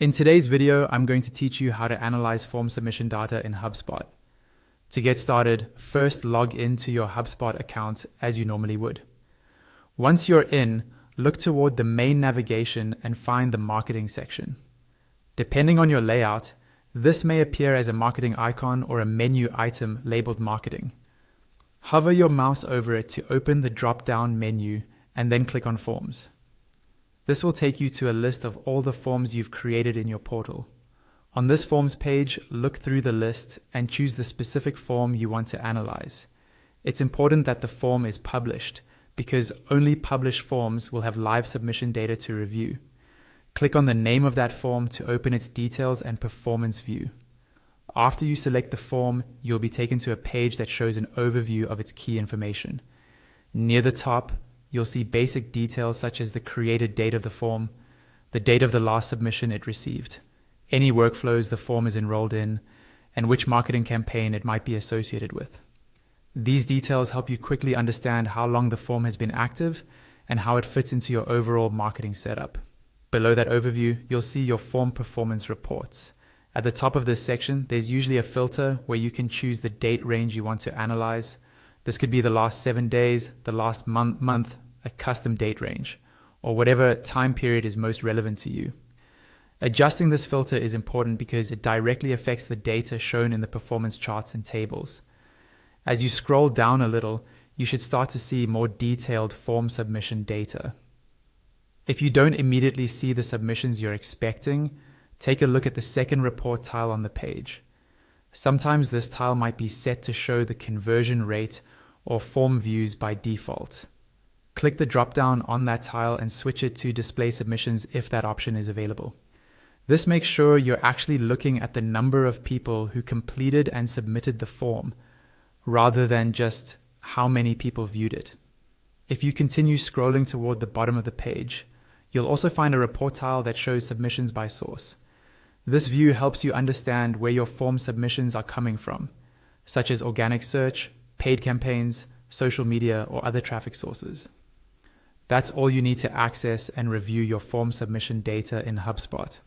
In today's video, I'm going to teach you how to analyze form submission data in HubSpot. To get started, first log into your HubSpot account as you normally would. Once you're in, look toward the main navigation and find the marketing section. Depending on your layout, this may appear as a marketing icon or a menu item labeled marketing. Hover your mouse over it to open the drop-down menu and then click on Forms. This will take you to a list of all the forms you've created in your portal. On this forms page, look through the list and choose the specific form you want to analyze. It's important that the form is published because only published forms will have live submission data to review. Click on the name of that form to open its details and performance view. After you select the form, you'll be taken to a page that shows an overview of its key information. Near the top, you'll see basic details such as the created date of the form, the date of the last submission it received, any workflows the form is enrolled in, and which marketing campaign it might be associated with. These details help you quickly understand how long the form has been active and how it fits into your overall marketing setup. Below that overview, you'll see your form performance reports. At the top of this section, there's usually a filter where you can choose the date range you want to analyze. This could be the last 7 days, the last month, a custom date range, or whatever time period is most relevant to you. Adjusting this filter is important because it directly affects the data shown in the performance charts and tables. As you scroll down a little, you should start to see more detailed form submission data. If you don't immediately see the submissions you're expecting, take a look at the second report tile on the page. Sometimes this tile might be set to show the conversion rate or form views by default. Click the drop-down on that tile and switch it to display submissions if that option is available. This makes sure you're actually looking at the number of people who completed and submitted the form, rather than just how many people viewed it. If you continue scrolling toward the bottom of the page, you'll also find a report tile that shows submissions by source. This view helps you understand where your form submissions are coming from, such as organic search, paid campaigns, social media, or other traffic sources. That's all you need to access and review your form submission data in HubSpot.